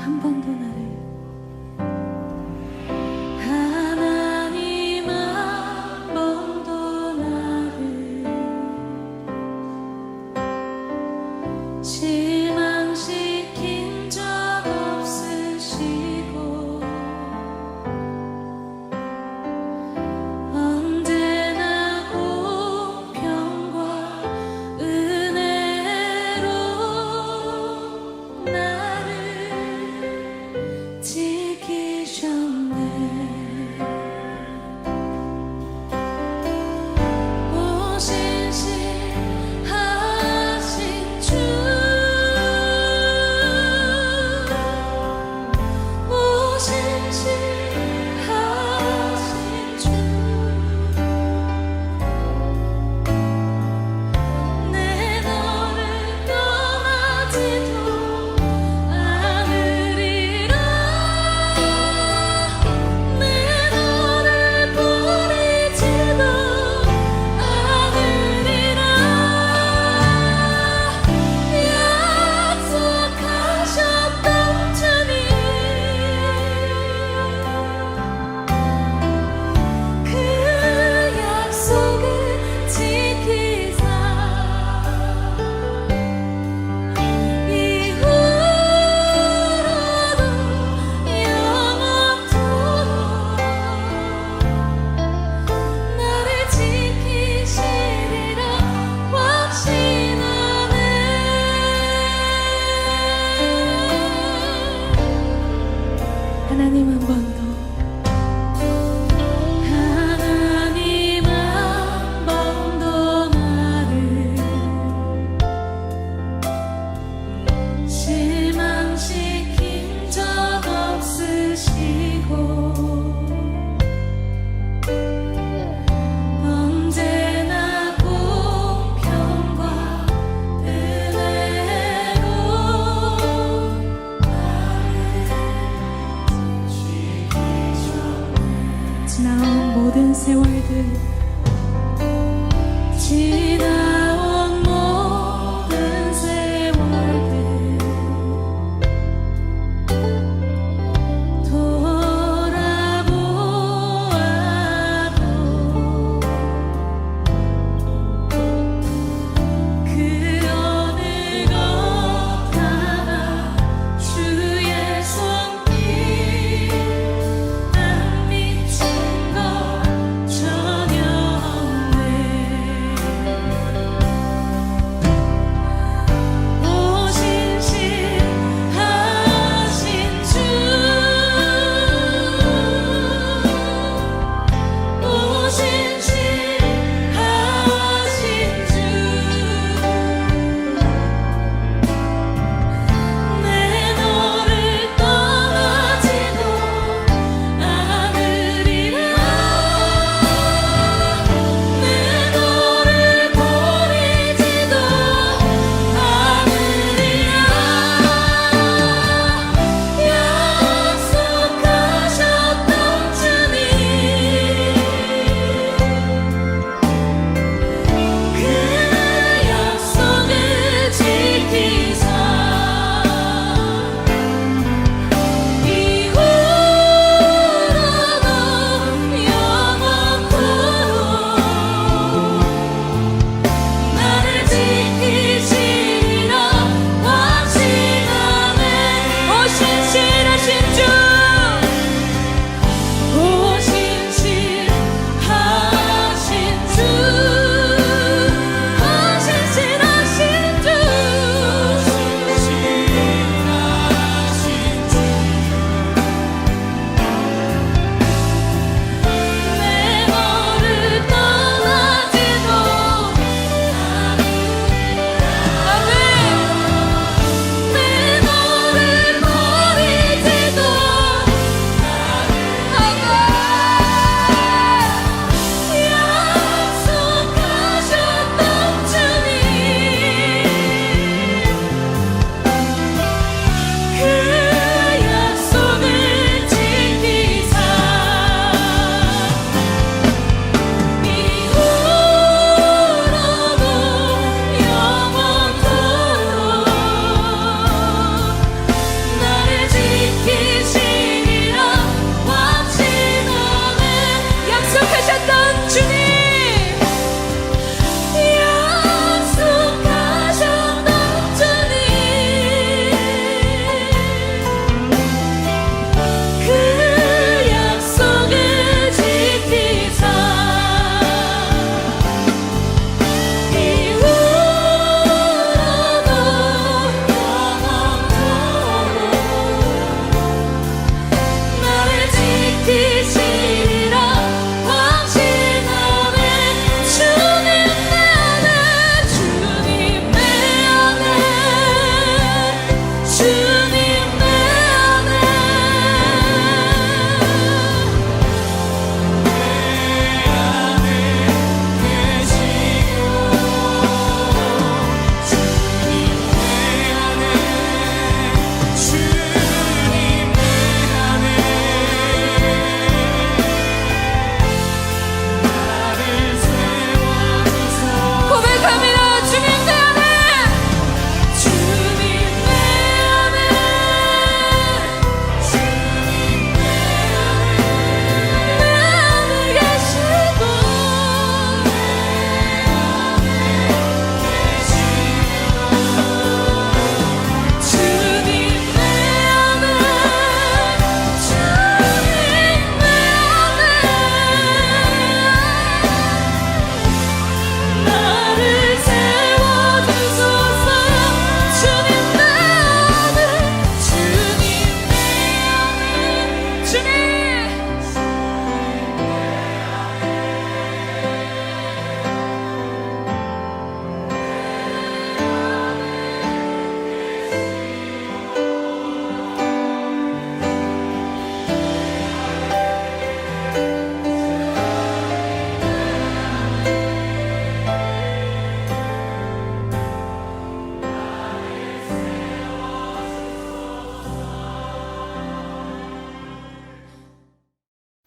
한 번도 나를 하나님 한 번도 나를 실망시킨 적 없으시고 언제나 공평과 은혜로 나를 지키셨네. 오신실하신 주, 오신실하신 주, 내 너를 떠나지도 않으리라. 내 너를 버리지도 않으리라. 약속하셨던 주님, 그 약속을 지키사 이후로도 영원토록 나를 지키시리라 확신하네. 하나님 한 번도, 하나님 한 번도 나를 실망시킨 적 없으시고 언제나 공평과 은혜로 지나온 모든 세월들, 지나온 모든 세월들 돌아보아도 그 어느 것 하나 주의 손길 안 미친 것 전혀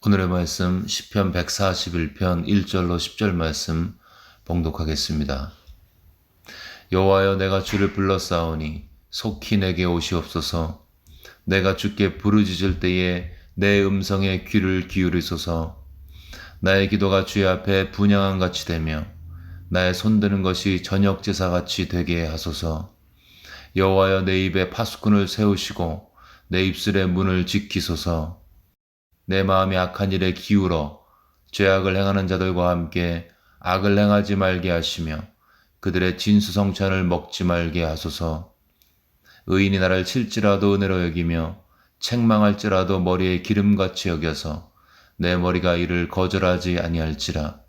오늘의 말씀 시편 141편 1절로 10절 말씀 봉독하겠습니다. 여호와여, 내가 주를 불렀사오니 속히 내게 오시옵소서. 내가 주께 부르짖을 때에 내 음성에 귀를 기울이소서. 나의 기도가 주의 앞에 분향함같이 되며 나의 손드는 것이 저녁 제사같이 되게 하소서. 여호와여, 내 입에 파수꾼을 세우시고 내 입술의 문을 지키소서. 내 마음이 악한 일에 기울어 죄악을 행하는 자들과 함께 악을 행하지 말게 하시며 그들의 진수성찬을 먹지 말게 하소서. 의인이 나를 칠지라도 은혜로 여기며 책망할지라도 머리에 기름같이 여겨서 내 머리가 이를 거절하지 아니할지라.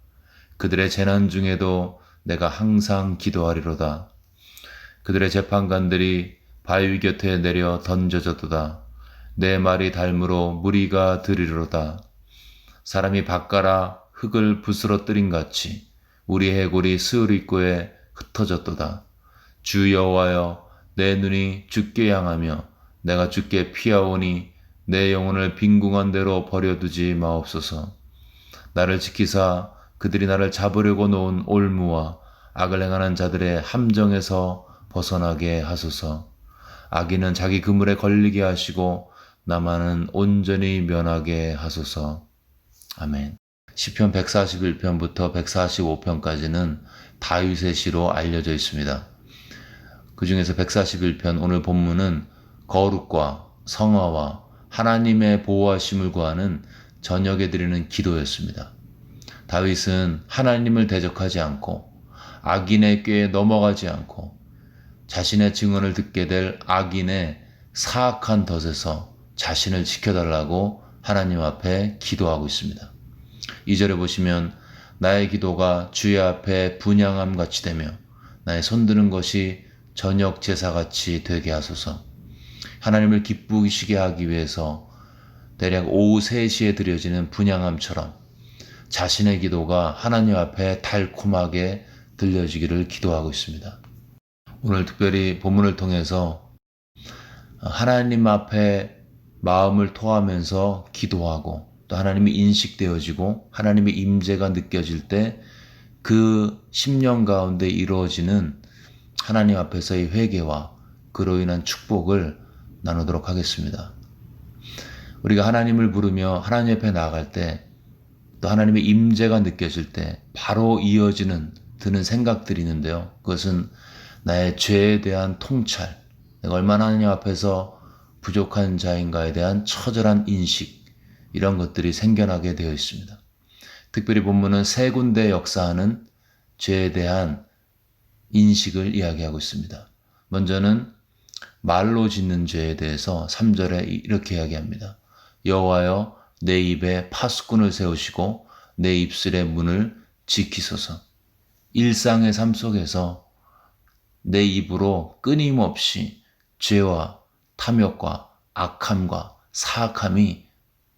그들의 재난 중에도 내가 항상 기도하리로다. 그들의 재판관들이 바위 곁에 내려 던져졌도다. 내 말이 닮으로 무리가 들이로다. 사람이 밭가라 흙을 부스러뜨린같이 우리 해골이 스을 입구에 흩어졌도다. 주 여호와여, 내 눈이 주께 향하며 내가 주께 피하오니 내 영혼을 빈궁한 대로 버려두지 마옵소서. 나를 지키사 그들이 나를 잡으려고 놓은 올무와 악을 행하는 자들의 함정에서 벗어나게 하소서. 악인은 자기 그물에 걸리게 하시고 나만은 온전히 면하게 하소서. 아멘. 시편 141편부터 145편까지는 다윗의 시로 알려져 있습니다. 그 중에서 141편 오늘 본문은 거룩과 성화와 하나님의 보호하심을 구하는 저녁에 드리는 기도였습니다. 다윗은 하나님을 대적하지 않고 악인의 꾀에 넘어가지 않고 자신의 증언을 듣게 될 악인의 사악한 덫에서 자신을 지켜달라고 하나님 앞에 기도하고 있습니다. 2절에 보시면 나의 기도가 주의 앞에 분향함 같이 되며 나의 손드는 것이 저녁 제사같이 되게 하소서. 하나님을 기쁘시게 하기 위해서 대략 오후 3시에 드려지는 분향함처럼 자신의 기도가 하나님 앞에 달콤하게 들려지기를 기도하고 있습니다. 오늘 특별히 본문을 통해서 하나님 앞에 마음을 토하면서 기도하고 또 하나님이 인식되어지고 하나님의 임재가 느껴질 때 그 심령 가운데 이루어지는 하나님 앞에서의 회개와 그로 인한 축복을 나누도록 하겠습니다. 우리가 하나님을 부르며 하나님 앞에 나아갈 때 또 하나님의 임재가 느껴질 때 바로 이어지는 드는 생각들이 있는데요. 그것은 나의 죄에 대한 통찰, 내가 얼마나 하나님 앞에서 부족한 자인가에 대한 처절한 인식, 이런 것들이 생겨나게 되어 있습니다. 특별히 본문은 3군데 역사하는 죄에 대한 인식을 이야기하고 있습니다. 먼저는 말로 짓는 죄에 대해서 3절에 이렇게 이야기합니다. 여호와여, 내 입에 파수꾼을 세우시고 내 입술의 문을 지키소서. 일상의 삶 속에서 내 입으로 끊임없이 죄와 탐욕과 악함과 사악함이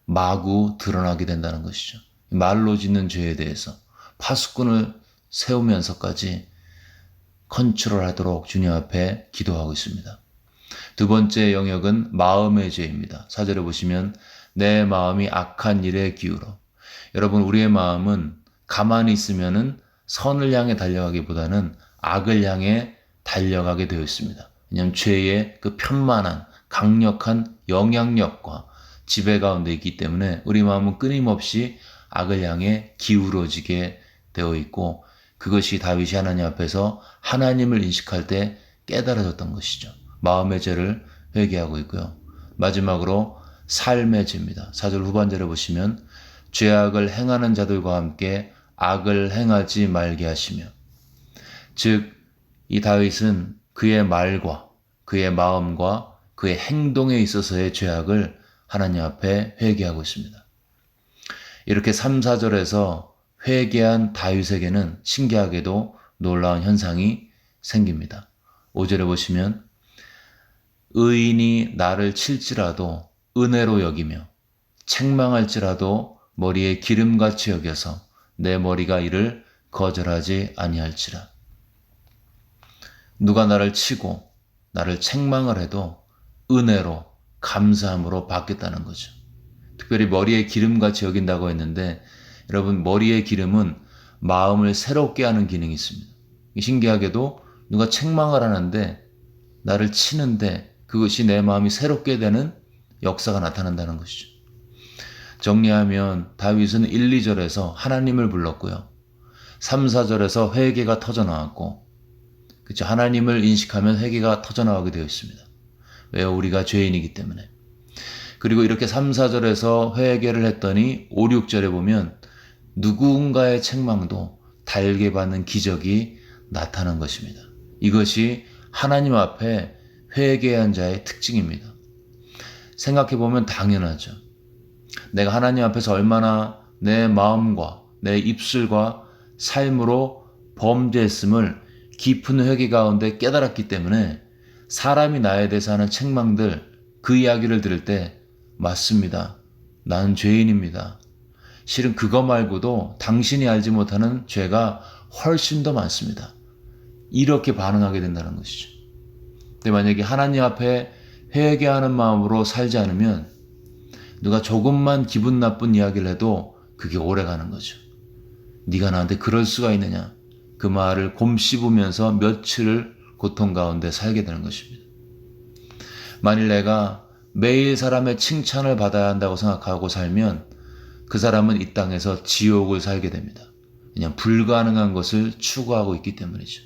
마구 드러나게 된다는 것이죠. 말로 짓는 죄에 대해서 파수꾼을 세우면서까지 컨트롤하도록 주님 앞에 기도하고 있습니다. 두 번째 영역은 마음의 죄입니다. 4절에 보시면 내 마음이 악한 일에 기울어. 여러분, 우리의 마음은 가만히 있으면은 선을 향해 달려가기보다는 악을 향해 달려가게 되어 있습니다. 왜냐하면 죄의 그 편만한 강력한 영향력과 지배 가운데 있기 때문에 우리 마음은 끊임없이 악을 향해 기울어지게 되어 있고, 그것이 다윗이 하나님 앞에서 하나님을 인식할 때 깨달아졌던 것이죠. 마음의 죄를 회개하고 있고요. 마지막으로 삶의 죄입니다. 4절 후반절에 보시면 죄악을 행하는 자들과 함께 악을 행하지 말게 하시며, 즉 이 다윗은 그의 말과 그의 마음과 그의 행동에 있어서의 죄악을 하나님 앞에 회개하고 있습니다. 이렇게 3, 4절에서 회개한 다윗에게는 신기하게도 놀라운 현상이 생깁니다. 5절에 보시면 의인이 나를 칠지라도 은혜로 여기며 책망할지라도 머리에 기름같이 여겨서 내 머리가 이를 거절하지 아니할지라. 누가 나를 치고 나를 책망을 해도 은혜로 감사함으로 받겠다는 거죠. 특별히 머리에 기름같이 여긴다고 했는데, 여러분, 머리의 기름은 마음을 새롭게 하는 기능이 있습니다. 신기하게도 누가 책망을 하는데, 나를 치는데 그것이 내 마음이 새롭게 되는 역사가 나타난다는 것이죠. 정리하면 다윗은 1, 2절에서 하나님을 불렀고요. 3, 4절에서 회개가 터져나왔고, 그렇죠. 하나님을 인식하면 회개가 터져나오게 되어 있습니다. 왜요? 우리가 죄인이기 때문에. 그리고 이렇게 3, 4절에서 회개를 했더니 5, 6절에 보면 누군가의 책망도 달게 받는 기적이 나타난 것입니다. 이것이 하나님 앞에 회개한 자의 특징입니다. 생각해보면 당연하죠. 내가 하나님 앞에서 얼마나 내 마음과 내 입술과 삶으로 범죄했음을 깊은 회개 가운데 깨달았기 때문에 사람이 나에 대해서 하는 책망들, 그 이야기를 들을 때 맞습니다. 나는 죄인입니다. 실은 그거 말고도 당신이 알지 못하는 죄가 훨씬 더 많습니다. 이렇게 반응하게 된다는 것이죠. 근데 만약에 하나님 앞에 회개하는 마음으로 살지 않으면 누가 조금만 기분 나쁜 이야기를 해도 그게 오래가는 거죠. 네가 나한테 그럴 수가 있느냐. 그 말을 곰씹으면서 며칠을 고통 가운데 살게 되는 것입니다. 만일 내가 매일 사람의 칭찬을 받아야 한다고 생각하고 살면 그 사람은 이 땅에서 지옥을 살게 됩니다. 그냥 불가능한 것을 추구하고 있기 때문이죠.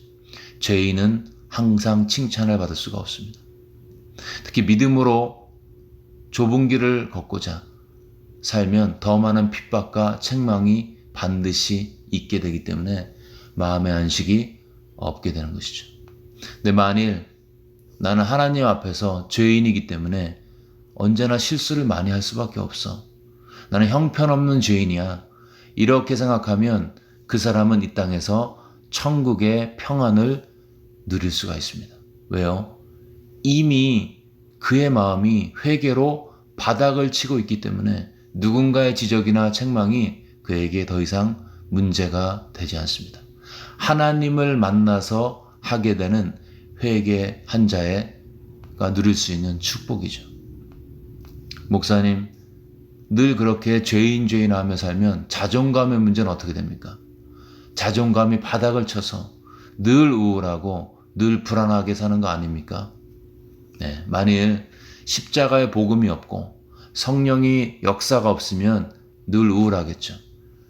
죄인은 항상 칭찬을 받을 수가 없습니다. 특히 믿음으로 좁은 길을 걷고자 살면 더 많은 핍박과 책망이 반드시 있게 되기 때문에 마음의 안식이 없게 되는 것이죠. 근데 만일 나는 하나님 앞에서 죄인이기 때문에 언제나 실수를 많이 할 수밖에 없어. 나는 형편없는 죄인이야. 이렇게 생각하면 그 사람은 이 땅에서 천국의 평안을 누릴 수가 있습니다. 왜요? 이미 그의 마음이 회개로 바닥을 치고 있기 때문에 누군가의 지적이나 책망이 그에게 더 이상 문제가 되지 않습니다. 하나님을 만나서 하게 되는 회개한 자가 누릴 수 있는 축복이죠. 목사님, 늘 그렇게 죄인 하며 살면 자존감의 문제는 어떻게 됩니까? 자존감이 바닥을 쳐서 늘 우울하고 늘 불안하게 사는 거 아닙니까? 네, 만일 십자가의 복음이 없고 성령이 역사가 없으면 늘 우울하겠죠.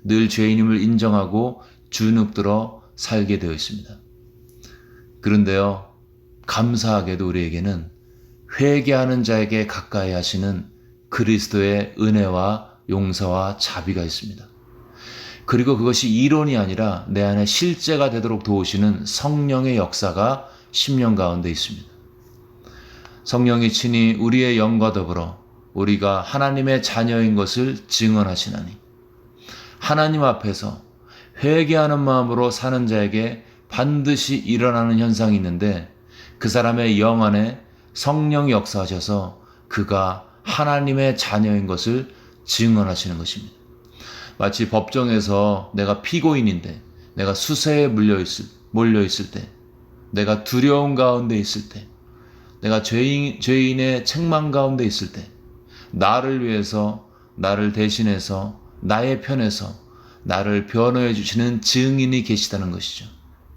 늘 죄인임을 인정하고 주눅들어 살게 되어 있습니다. 그런데요, 감사하게도 우리에게는 회개하는 자에게 가까이 하시는 그리스도의 은혜와 용서와 자비가 있습니다. 그리고 그것이 이론이 아니라 내 안에 실제가 되도록 도우시는 성령의 역사가 심령 가운데 있습니다. 성령이 친히 우리의 영과 더불어 우리가 하나님의 자녀인 것을 증언하시나니, 하나님 앞에서 회개하는 마음으로 사는 자에게 반드시 일어나는 현상이 있는데, 그 사람의 영 안에 성령이 역사하셔서 그가 하나님의 자녀인 것을 증언하시는 것입니다. 마치 법정에서 내가 피고인인데, 내가 수세에 몰려있을 때, 내가 두려움 가운데 있을 때, 내가 죄인의 책망 가운데 있을 때, 나를 위해서, 나를 대신해서, 나의 편에서 나를 변호해 주시는 증인이 계시다는 것이죠.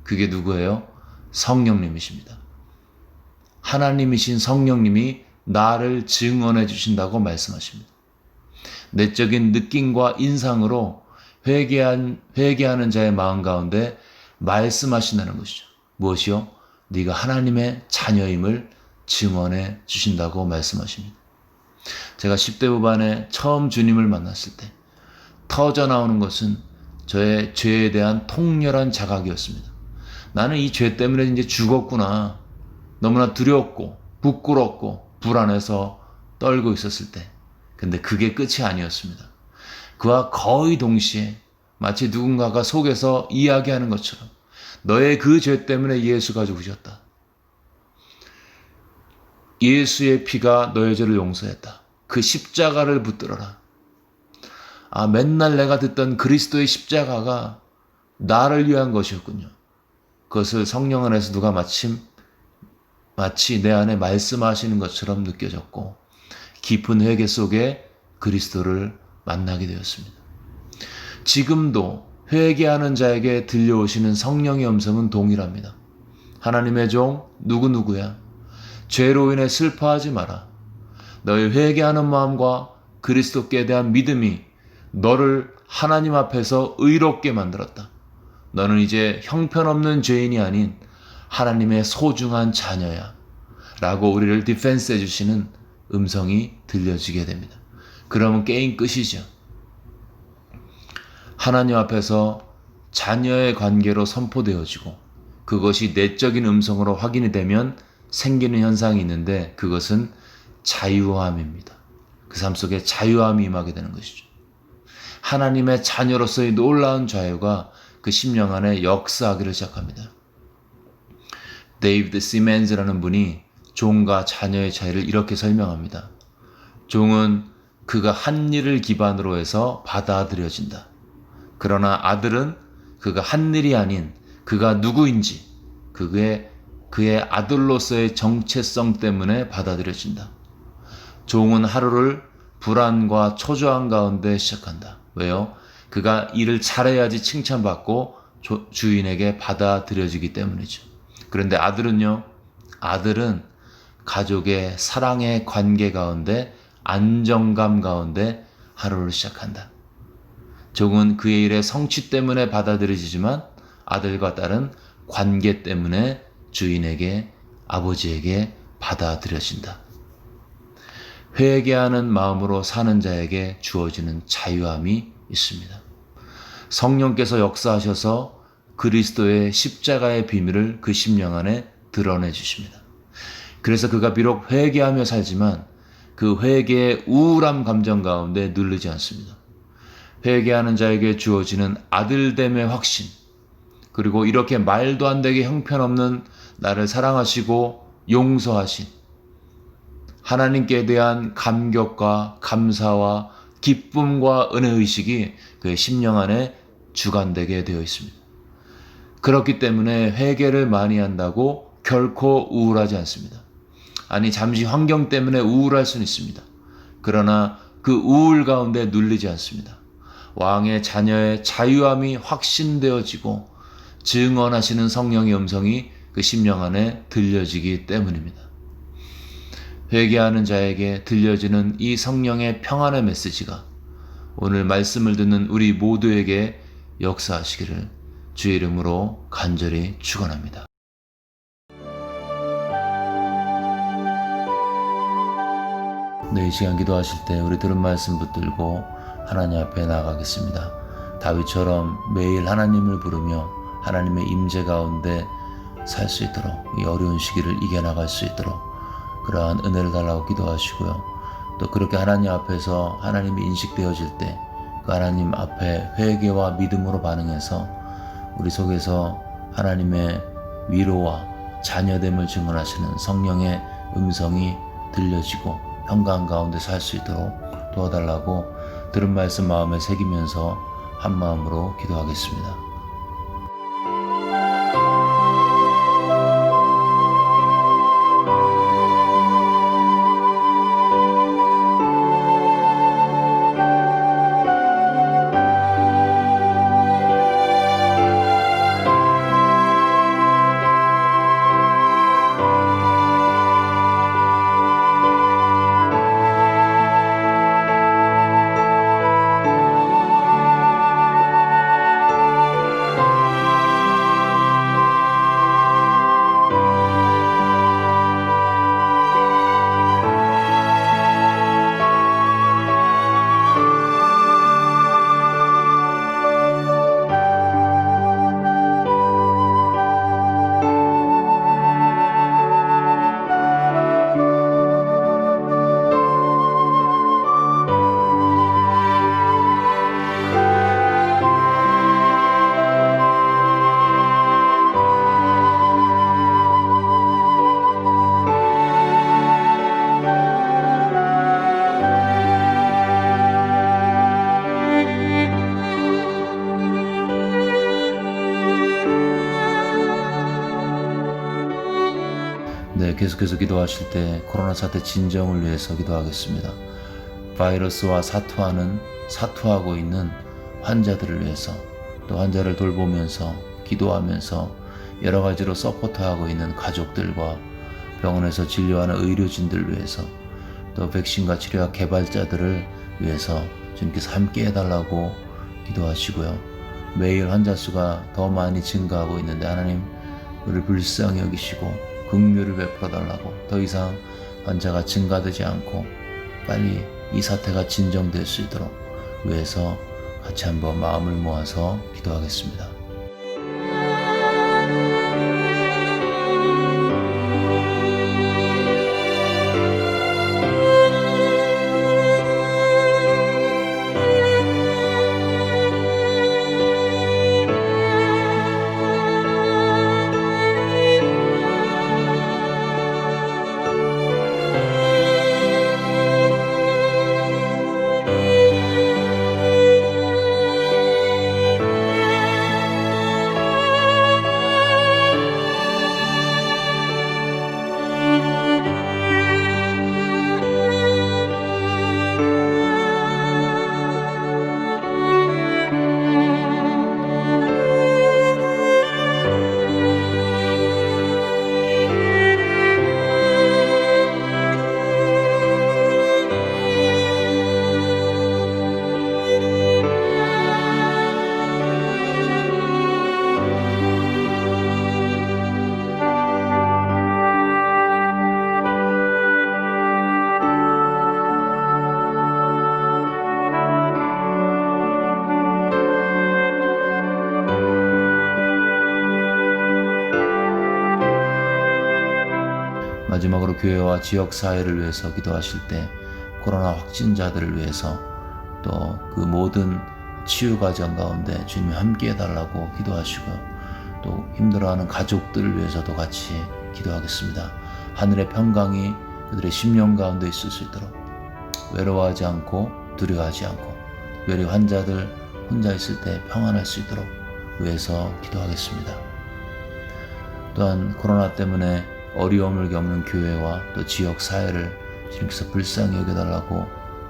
그게 누구예요? 성령님이십니다. 하나님이신 성령님이 나를 증언해 주신다고 말씀하십니다. 내적인 느낌과 인상으로 회개하는 자의 마음 가운데 말씀하신다는 것이죠. 무엇이요? 네가 하나님의 자녀임을 증언해 주신다고 말씀하십니다. 제가 10대 후반에 처음 주님을 만났을 때 터져 나오는 것은 저의 죄에 대한 통렬한 자각이었습니다. 나는 이 죄 때문에 이제 죽었구나. 너무나 두렵고 부끄럽고 불안해서 떨고 있었을 때, 근데 그게 끝이 아니었습니다. 그와 거의 동시에 마치 누군가가 속에서 이야기하는 것처럼 너의 그 죄 때문에 예수가 죽으셨다. 예수의 피가 너의 죄를 용서했다. 그 십자가를 붙들어라. 아, 맨날 내가 듣던 그리스도의 십자가가 나를 위한 것이었군요. 그것을 성령 안에서 누가 마치 내 안에 말씀하시는 것처럼 느껴졌고, 깊은 회개 속에 그리스도를 만나게 되었습니다. 지금도 회개하는 자에게 들려오시는 성령의 음성은 동일합니다. 하나님의 종 누구누구야. 죄로 인해 슬퍼하지 마라. 너의 회개하는 마음과 그리스도께 대한 믿음이 너를 하나님 앞에서 의롭게 만들었다. 너는 이제 형편없는 죄인이 아닌 하나님의 소중한 자녀야. 라고 우리를 디펜스 해주시는 음성이 들려지게 됩니다. 그러면 게임 끝이죠. 하나님 앞에서 자녀의 관계로 선포되어지고 그것이 내적인 음성으로 확인이 되면 생기는 현상이 있는데 그것은 자유함입니다. 그 삶 속에 자유함이 임하게 되는 것이죠. 하나님의 자녀로서의 놀라운 자유가 그 심령 안에 역사하기를 시작합니다. 데이비드 시멘즈라는 분이 종과 자녀의 차이를 이렇게 설명합니다. 종은 그가 한 일을 기반으로 해서 받아들여진다. 그러나 아들은 그가 한 일이 아닌 그가 누구인지 그의 아들로서의 정체성 때문에 받아들여진다. 종은 하루를 불안과 초조함 가운데 시작한다. 왜요? 그가 일을 잘해야지 칭찬받고 주인에게 받아들여지기 때문이죠. 그런데 아들은요? 아들은 가족의 사랑의 관계 가운데 안정감 가운데 하루를 시작한다. 종은 그의 일의 성취 때문에 받아들여지지만 아들과 딸은 관계 때문에 주인에게 아버지에게 받아들여진다. 회개하는 마음으로 사는 자에게 주어지는 자유함이 있습니다. 성령께서 역사하셔서 그리스도의 십자가의 비밀을 그 심령 안에 드러내 주십니다. 그래서 그가 비록 회개하며 살지만 그 회개의 우울함 감정 가운데 누르지 않습니다. 회개하는 자에게 주어지는 아들됨의 확신, 그리고 이렇게 말도 안 되게 형편없는 나를 사랑하시고 용서하신 하나님께 대한 감격과 감사와 기쁨과 은혜의식이 그의 심령 안에 주관되게 되어 있습니다. 그렇기 때문에 회개를 많이 한다고 결코 우울하지 않습니다. 아니, 잠시 환경 때문에 우울할 수는 있습니다. 그러나 그 우울 가운데 눌리지 않습니다. 왕의 자녀의 자유함이 확신되어지고 증언하시는 성령의 음성이 그 심령 안에 들려지기 때문입니다. 회개하는 자에게 들려지는 이 성령의 평안의 메시지가 오늘 말씀을 듣는 우리 모두에게 역사하시기를 주의 이름으로 간절히 축원합니다. 네, 이 시간 기도하실 때 우리 들은 말씀 붙들고 하나님 앞에 나아가겠습니다. 다윗처럼 매일 하나님을 부르며 하나님의 임재 가운데 살 수 있도록, 이 어려운 시기를 이겨나갈 수 있도록 그러한 은혜를 달라고 기도하시고요. 또 그렇게 하나님 앞에서 하나님이 인식되어질 때 그 하나님 앞에 회개와 믿음으로 반응해서 우리 속에서 하나님의 위로와 자녀됨을 증언하시는 성령의 음성이 들려지고 평강 가운데 살 수 있도록 도와달라고 들은 말씀 마음에 새기면서 한 마음으로 기도하겠습니다. 네, 계속해서 기도하실 때 코로나 사태 진정을 위해서 기도하겠습니다. 바이러스와 사투하고 있는 환자들을 위해서, 또 환자를 돌보면서 기도하면서 여러 가지로 서포트하고 있는 가족들과 병원에서 진료하는 의료진들을 위해서, 또 백신과 치료약 개발자들을 위해서 주님께서 함께 해달라고 기도하시고요. 매일 환자 수가 더 많이 증가하고 있는데 하나님 우리를 불쌍히 여기시고 긍휼을 베풀어 달라고, 더 이상 환자가 증가되지 않고 빨리 이 사태가 진정될 수 있도록 위해서 같이 한번 마음을 모아서 기도하겠습니다. 마지막으로 교회와 지역사회를 위해서 기도하실 때 코로나 확진자들을 위해서 또 그 모든 치유 과정 가운데 주님이 함께 해달라고 기도하시고요. 또 힘들어하는 가족들을 위해서도 같이 기도하겠습니다. 하늘의 평강이 그들의 심령 가운데 있을 수 있도록, 외로워하지 않고 두려워하지 않고, 특별히 환자들 혼자 있을 때 평안할 수 있도록 위해서 기도하겠습니다. 또한 코로나 때문에 어려움을 겪는 교회와 또 지역 사회를 주님께서 불쌍히 여겨달라고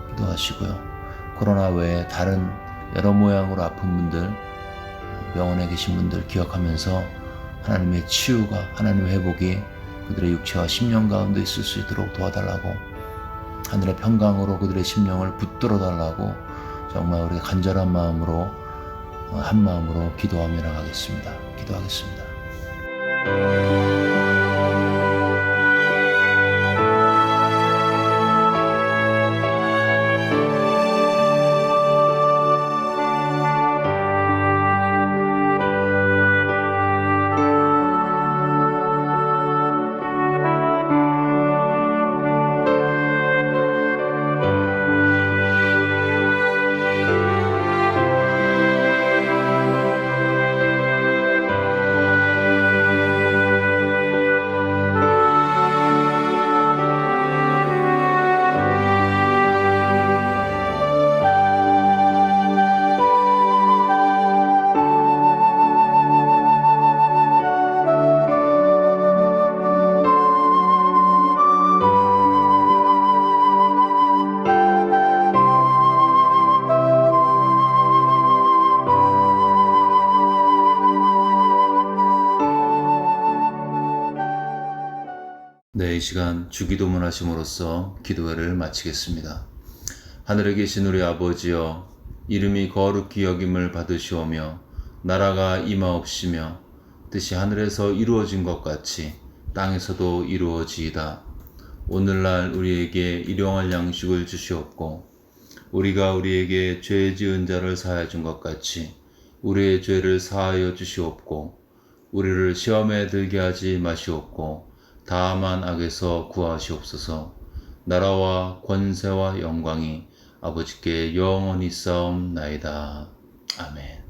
기도하시고요. 코로나 외에 다른 여러 모양으로 아픈 분들, 병원에 계신 분들 기억하면서 하나님의 치유가, 하나님의 회복이 그들의 육체와 심령 가운데 있을 수 있도록 도와달라고, 하늘의 평강으로 그들의 심령을 붙들어 달라고 정말 우리가 간절한 마음으로, 한 마음으로 기도하며 나가겠습니다. 기도하겠습니다. 네, 이 시간 주기도문 하심으로써 기도회를 마치겠습니다. 하늘에 계신 우리 아버지여, 이름이 거룩히 여김을 받으시오며 나라가 임하옵시며 뜻이 하늘에서 이루어진 것 같이 땅에서도 이루어지이다. 오늘날 우리에게 일용할 양식을 주시옵고, 우리가 우리에게 죄 지은 자를 사하여 준 것 같이 우리의 죄를 사하여 주시옵고, 우리를 시험에 들게 하지 마시옵고 다만 악에서 구하시옵소서. 나라와 권세와 영광이 아버지께 영원히 싸움나이다. 아멘.